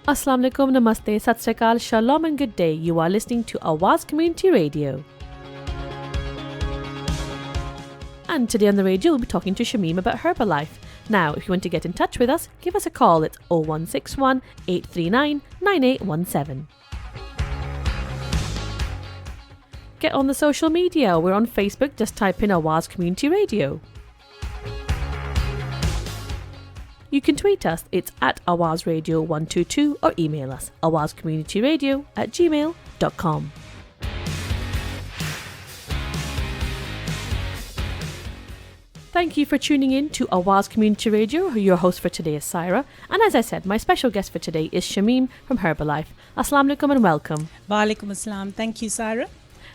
Assalamu alaikum, namaste, sat sri akal, shalom and good day. You are listening to Awaz Community Radio. And today on the radio, we'll be talking to Shamime about Herbalife. Now, if you want to get in touch with us, give us a call. It's 0161 839 9817. Get on the social media. We're on Facebook. Just type in Awaz Community Radio. You can tweet us. It's at awazradio122 or email us awazcommunityradio@gmail.com. Thank you for tuning in to Awaz Community Radio. Your host for today is Saira. And as I said, my special guest for today is Shamime from Herbalife. Assalamu alaikum and welcome. Wa alaikum assalam. Thank you, Saira.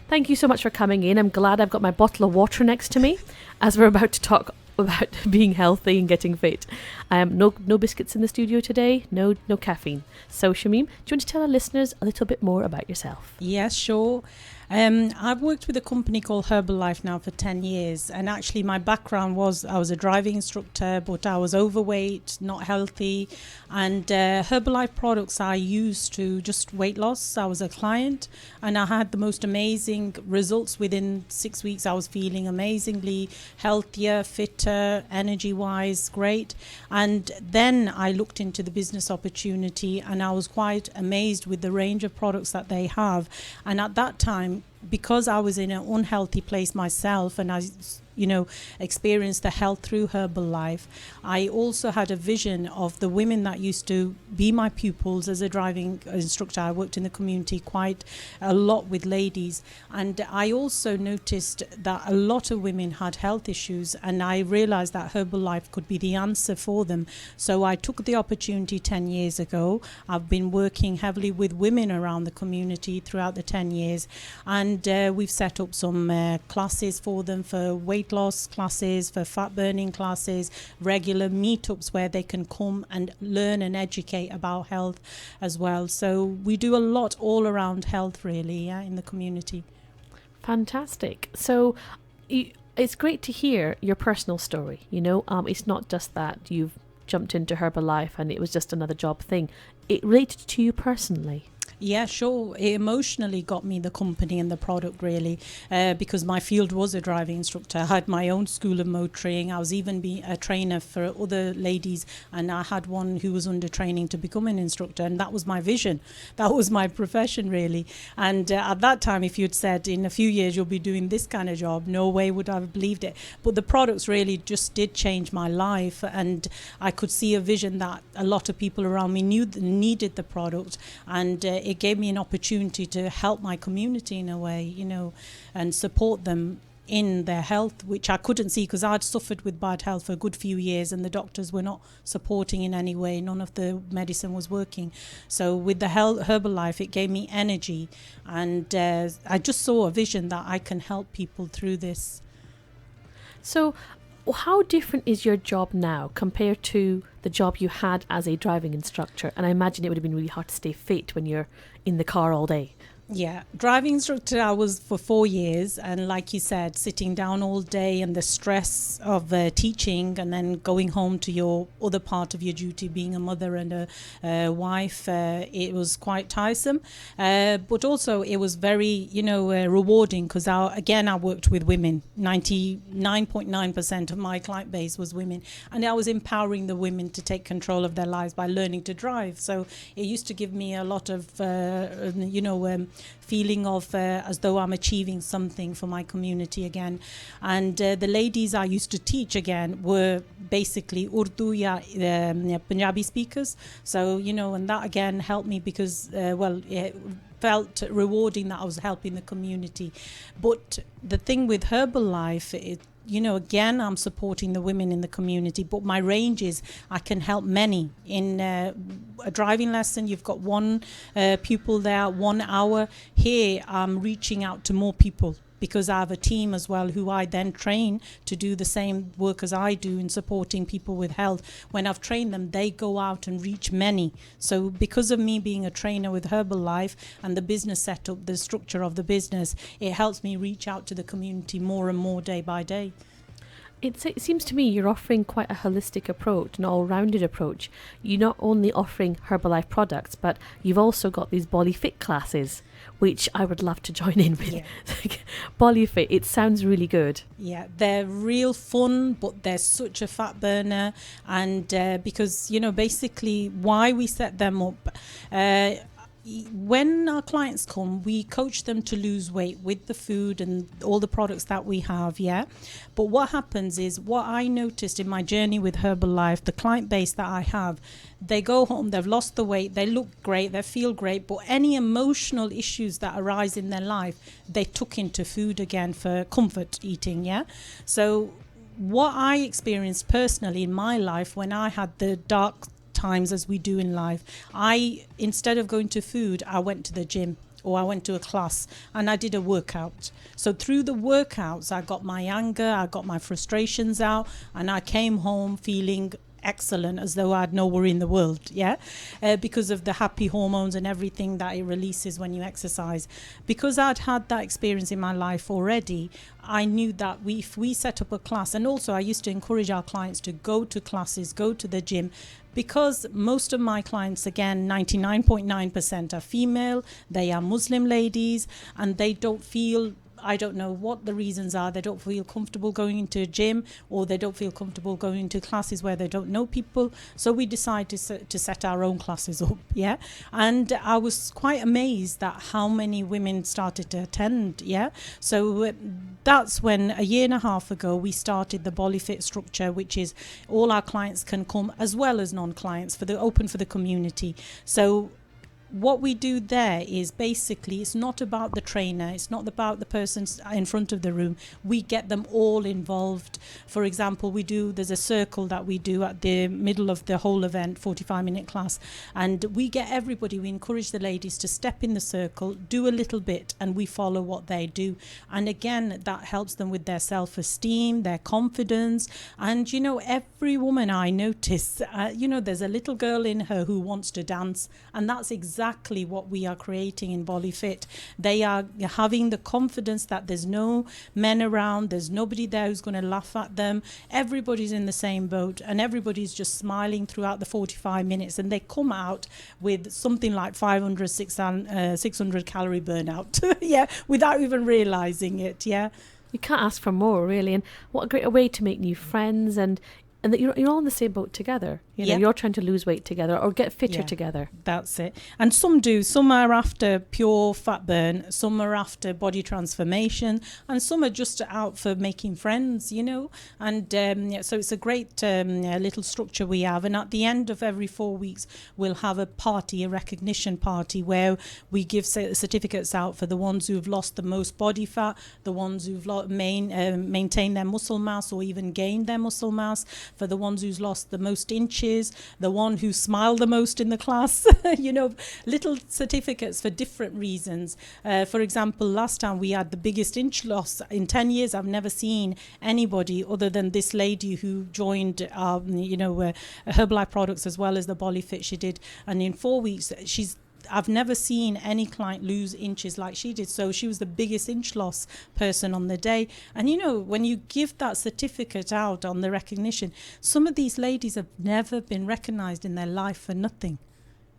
Thank you so much for coming in. I'm glad I've got my bottle of water next to me as we're about to talk about being healthy and getting fit. No biscuits in the studio today, no caffeine. So Shamime, do you want to tell our listeners a little bit more about yourself? Yes, sure. I've worked with a company called Herbalife now for 10 years, and actually my background was I was a driving instructor, but I was overweight, not healthy, and Herbalife products I used to just weight loss. I was a client and I had the most amazing results. Within 6 weeks I was feeling amazingly healthier, fitter, energy wise, great. And then I looked into the business opportunity and I was quite amazed with the range of products that they have. And at that time, because I was in an unhealthy place myself and I experienced the health through Herbalife, I also had a vision of the women that used to be my pupils as a driving instructor. I worked in the community quite a lot with ladies, and I also noticed that a lot of women had health issues, and I realized that Herbalife could be the answer for them. So I took the opportunity 10 years ago. I've been working heavily with women around the community throughout the 10 years, and we've set up some classes for them, for weight loss classes, for fat burning classes, regular meetups where they can come and learn and educate about health as well. So we do a lot all around health really, in the community. Fantastic. So it's great to hear your personal story. It's not just that you've jumped into Herbalife and it was just another job thing. It related to you personally. Yeah, sure. It emotionally got me the company and the product really, because my field was a driving instructor. I had my own school of motoring. I was even a trainer for other ladies, and I had one who was under training to become an instructor, and that was my vision. That was my profession really. And at that time, if you'd said in a few years you'll be doing this kind of job, no way would I have believed it. But the products really just did change my life, and I could see a vision that a lot of people around me needed the product, and it gave me an opportunity to help my community in a way, and support them in their health, which I couldn't see because I'd suffered with bad health for a good few years and the doctors were not supporting in any way. None of the medicine was working. So with the Herbalife, it gave me energy, and I just saw a vision that I can help people through this. So how different is your job now compared to the job you had as a driving instructor? And I imagine it would have been really hard to stay fit when you're in the car all day. Yeah, driving instructor I was for 4 years, and like you said, sitting down all day and the stress of teaching and then going home to your other part of your duty, being a mother and a wife, it was quite tiresome, but also it was very rewarding because I worked with women. 99.9% of my client base was women, and I was empowering the women to take control of their lives by learning to drive. So it used to give me a lot of feeling of as though I'm achieving something for my community again. And the ladies I used to teach again were basically Urdu Punjabi speakers. So, and that again helped me because, it felt rewarding that I was helping the community. But the thing with Herbalife, again, I'm supporting the women in the community, but my range is I can help many. In a driving lesson, you've got one pupil there, 1 hour. Here, I'm reaching out to more people because I have a team as well who I then train to do the same work as I do in supporting people with health. When I've trained them, they go out and reach many. So because of me being a trainer with Herbalife and the business setup, the structure of the business, it helps me reach out to the community more and more day by day. It seems to me you're offering quite a holistic approach, an all-rounded approach. You're not only offering Herbalife products, but you've also got these BollyFit classes, which I would love to join in with. Yeah. BollyFit, it sounds really good. Yeah, they're real fun, but they're such a fat burner. And because, basically why we set them up, when our clients come, we coach them to lose weight with the food and all the products that we have, yeah. But what happens is, what I noticed in my journey with Herbalife, the client base that I have, they go home, they've lost the weight, they look great, they feel great, but any emotional issues that arise in their life, they took into food again for comfort eating, yeah. So what I experienced personally in my life when I had the dark times as we do in life, instead of going to food, I went to the gym or I went to a class and I did a workout. So through the workouts, I got my anger, I got my frustrations out, and I came home feeling excellent, as though I had no worry in the world, because of the happy hormones and everything that it releases when you exercise. Because I'd had that experience in my life already, I knew that if we set up a class, and also I used to encourage our clients to go to classes, go to the gym, because most of my clients, again, 99.9% are female, they are Muslim ladies, and they don't feel, I don't know what the reasons are, they don't feel comfortable going into a gym, or they don't feel comfortable going into classes where they don't know people. So we decided to set our own classes up, and I was quite amazed at how many women started to attend, so that's when, a year and a half ago, we started the BollyFit structure, which is all our clients can come, as well as non-clients, open for the community. So what we do there is basically, it's not about the trainer, it's not about the person in front of the room. We get them all involved. For example, there's a circle that we do at the middle of the whole event, 45-minute class, and we get everybody, we encourage the ladies to step in the circle, do a little bit, and we follow what they do. And again, that helps them with their self-esteem, their confidence. And every woman I notice, there's a little girl in her who wants to dance, and that's exactly what we are creating in BollyFit. They are having the confidence that there's no men around, there's nobody there who's going to laugh at them. Everybody's in the same boat, and everybody's just smiling throughout the 45 minutes, and they come out with something like 500, 600 calorie burnout, without even realizing it, You can't ask for more, really. And what a great way to make new friends, and that you're all in the same boat together. You're trying to lose weight together or get fitter together. That's it. And some do. Some are after pure fat burn. Some are after body transformation. And some are just out for making friends, And so it's a great little structure we have. And at the end of every 4 weeks, we'll have a recognition party, where we give certificates out for the ones who've lost the most body fat, the ones who've maintained their muscle mass or even gained their muscle mass, for the ones who's lost the most inches, the one who smiled the most in the class, little certificates for different reasons. For example, last time we had the biggest inch loss in 10 years. I've never seen anybody other than this lady who joined, Herbalife products as well as the BollyFit she did. And in 4 weeks, I've never seen any client lose inches like she did. So she was the biggest inch loss person on the day. And when you give that certificate out on the recognition, some of these ladies have never been recognized in their life for nothing.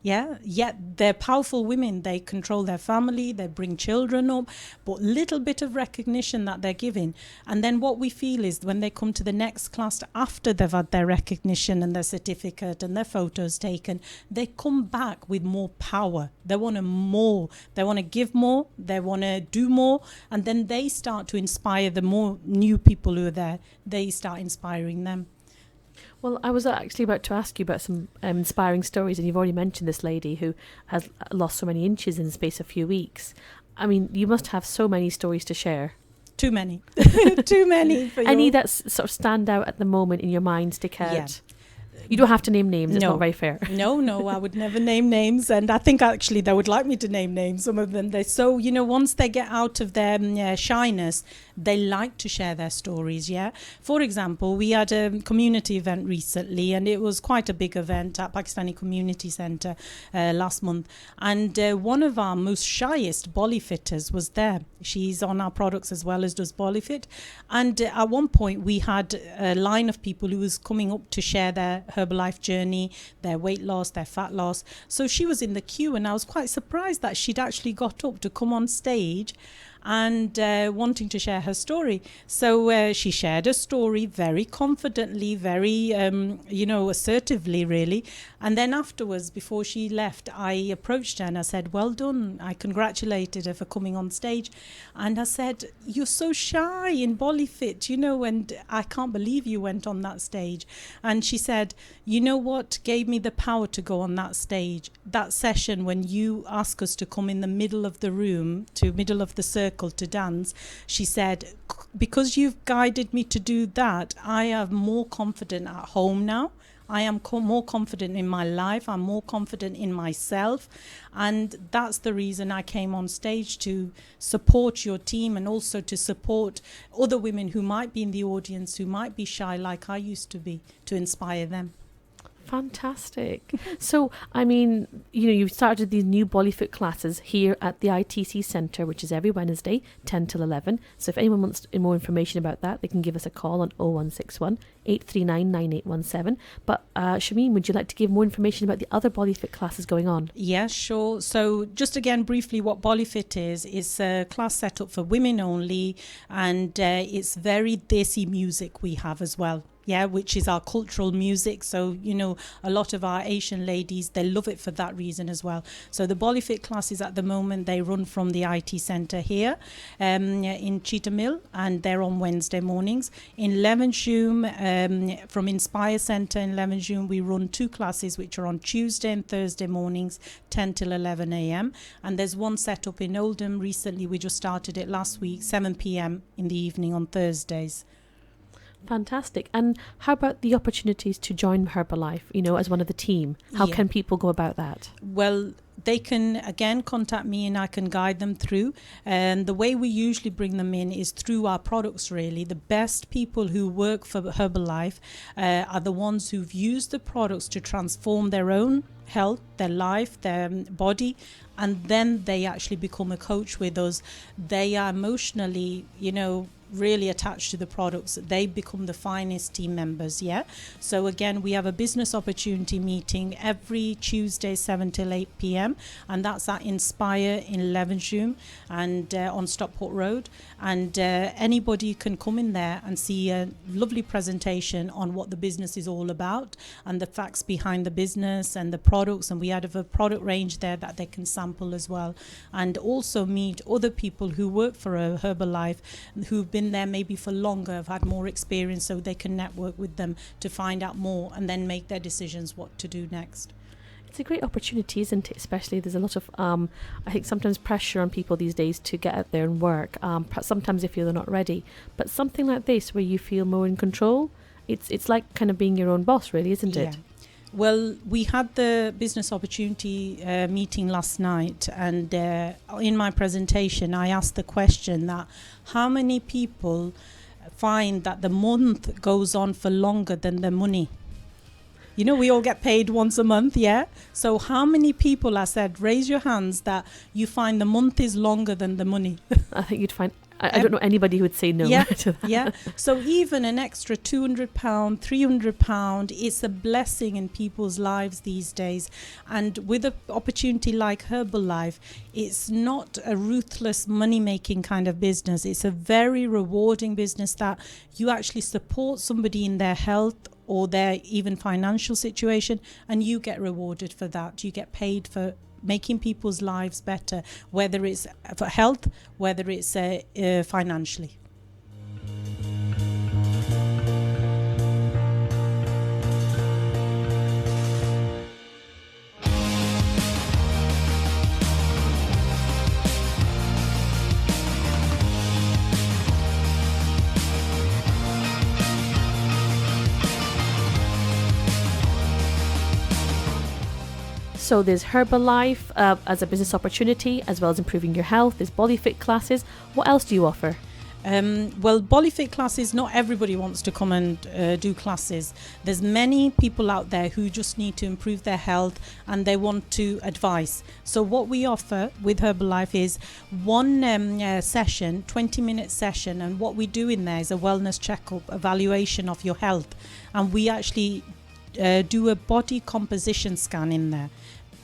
Yet they're powerful women. They control their family, they bring children up, but little bit of recognition that they're given. And then what we feel is, when they come to the next class after they've had their recognition and their certificate and their photos taken, they come back with more power. They want more. They want to give more. They want to do more. And then they start to inspire the more new people who are there. They start inspiring them. Well, I was actually about to ask you about some inspiring stories, and you've already mentioned this lady who has lost so many inches in the space of a few weeks. I mean, you must have so many stories to share. Too many. Too many. Any that sort of stand out at the moment in your mind, stick out? Yeah. You don't have to name names. It's not very fair. No, I would never name names. And I think actually they would like me to name names, some of them. They're so, once they get out of their shyness, they like to share their stories. Yeah. For example, we had a community event recently, and it was quite a big event at Pakistani Community Centre last month. And one of our most shyest BollyFitters was there. She's on our products as well as does BollyFit. And at one point, we had a line of people who was coming up to share their Herbalife journey, their weight loss, their fat loss. So she was in the queue, and I was quite surprised that she'd actually got up to come on stage and wanting to share her story. So she shared her story very confidently, very, assertively, really. And then afterwards, before she left, I approached her and I said, well done. I congratulated her for coming on stage. And I said, you're so shy in BollyFit, and I can't believe you went on that stage. And she said, you know what gave me the power to go on that stage? That session when you asked us to come in the middle of the room, to middle of the circle, to dance. She said, because you've guided me to do that, I am more confident at home now. I am more confident in my life. I'm more confident in myself. And that's the reason I came on stage, to support your team and also to support other women who might be in the audience, who might be shy like I used to be, to inspire them. Fantastic. So, I mean, you've started these new BollyFit classes here at the ITC Centre, which is every Wednesday, 10 till 11. So if anyone wants more information about that, they can give us a call on 0161 839 9817. But Shamime, would you like to give more information about the other BollyFit classes going on? Yeah, sure. So just again, briefly, what BollyFit is a class set up for women only, and it's very desi music we have as well. Yeah, which is our cultural music. So, a lot of our Asian ladies, they love it for that reason as well. So the BollyFit classes at the moment, they run from the IT Centre here in Cheetah Mill, and they're on Wednesday mornings. In Levenshulme, from Inspire Centre in Levenshulme, we run 2 classes which are on Tuesday and Thursday mornings, 10 till 11 a.m. And there's one set up in Oldham recently. We just started it last week, 7 p.m. in the evening on Thursdays. Fantastic. And how about the opportunities to join Herbalife, as one of the team? How can people go about that? Well, they can, again, contact me and I can guide them through. And the way we usually bring them in is through our products, really. The best people who work for Herbalife are the ones who've used the products to transform their own health, their life, their body, and then they actually become a coach with us. They are emotionally, really attached to the products. They become the finest team members. So again, we have a business opportunity meeting every Tuesday 7 till 8 p.m. and that's at Inspire in Levenshulme and on Stockport Road, and anybody can come in there and see a lovely presentation on what the business is all about and the facts behind the business and the products, and we have a product range there that they can sample as well, and also meet other people who work for a Herbalife who've been there maybe for longer, have had more experience, so they can network with them to find out more and then make their decisions what to do next. It's a great opportunity, isn't it? Especially there's a lot of, I think sometimes pressure on people these days to get out there and work. Sometimes they feel they're not ready. But something like this where you feel more in control, it's like kind of being your own boss, really, isn't it? Well, we had the business opportunity meeting last night, and in my presentation I asked the question that how many people find that the month goes on for longer than the money? We all get paid once a month, so how many people, I said, raise your hands, that you find the month is longer than the money? I think you'd find I don't know anybody who would say no to that. So even an extra £200, £300, it's a blessing in people's lives these days. And with an opportunity like Herbalife, it's not a ruthless money-making kind of business. It's a very rewarding business that you actually support somebody in their health or their even financial situation, and you get rewarded for that. You get paid for making people's lives better, whether it's for health, whether it's financially. So there's Herbalife as a business opportunity, as well as improving your health. There's BollyFit classes. What else do you offer? Well, BollyFit classes, not everybody wants to come and do classes. There's many people out there who just need to improve their health and they want to advice. So what we offer with Herbalife is one session, 20-minute session, and what we do in there is a wellness checkup, evaluation of your health, and we actually do a body composition scan in there.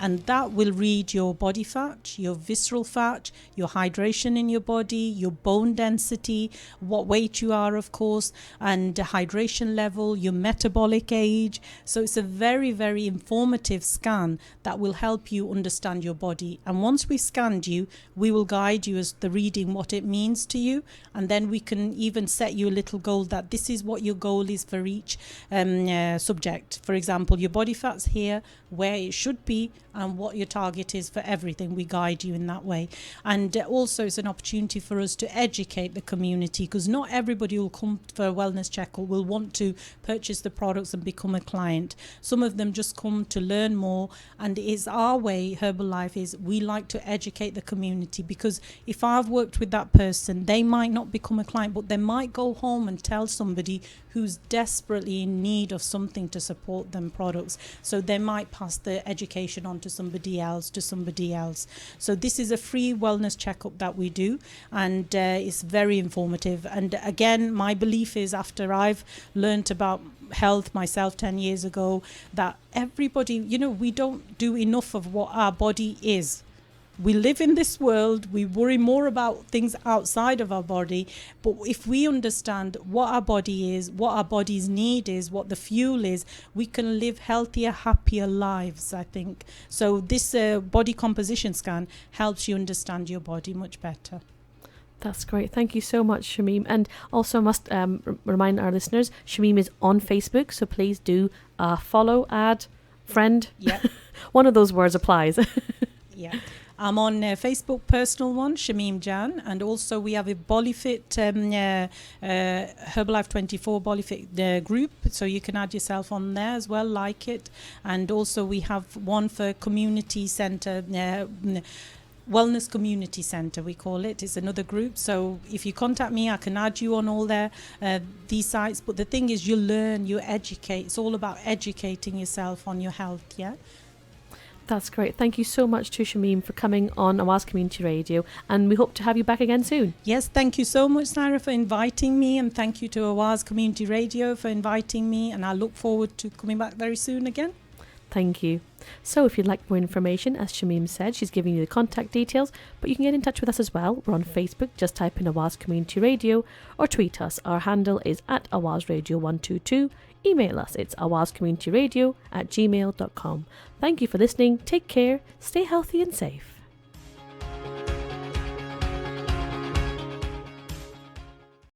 And that will read your body fat, your visceral fat, your hydration in your body, your bone density, what weight you are, of course, and the hydration level, your metabolic age. So it's a very, very informative scan that will help you understand your body. And once we've scanned you, we will guide you as the reading what it means to you. And then we can even set you a little goal that this is what your goal is for each subject. For example, your body fat's here, where it should be, and what your target is for everything. We guide you in that way. And also it's an opportunity for us to educate the community, because not everybody will come for a wellness check or will want to purchase the products and become a client. Some of them just come to learn more, and it's our way, Herbalife, is we like to educate the community, because if I've worked with that person, they might not become a client, but they might go home and tell somebody who's desperately in need of something to support them products. So they might pass the education on to somebody else. So this is a free wellness checkup that we do, and it's very informative. And again, my belief is, after I've learnt about health myself 10 years ago, that everybody, we don't do enough of what our body is. We live in this world, we worry more about things outside of our body, but if we understand what our body is, what our body's need is, what the fuel is, we can live healthier, happier lives, I think. So this body composition scan helps you understand your body much better. That's great. Thank you so much, Shamime. And also must remind our listeners, Shamime is on Facebook, so please do follow, add, friend. Yeah. One of those words applies. Yeah. I'm on Facebook, personal one, Shamime Jan, and also we have a BollyFit, Herbalife 24 BollyFit group, so you can add yourself on there as well, like it. And also we have one for community centre, Wellness Community Centre, we call it. It's another group. So if you contact me, I can add you on all these sites. But the thing is, you learn, you educate. It's all about educating yourself on your health, yeah? That's great. Thank you so much to Shamime for coming on Awaz Community Radio, and we hope to have you back again soon. Yes, thank you so much, Saira, for inviting me, and thank you to Awaz Community Radio for inviting me, and I look forward to coming back very soon again. Thank you. So if you'd like more information, as Shamime said, she's giving you the contact details, but you can get in touch with us as well. We're on Facebook, just type in Awaz Community Radio, or tweet us. Our handle is @AwazRadio122. Email us, it's awazcommunityradio@gmail.com. Thank you for listening, take care, stay healthy and safe.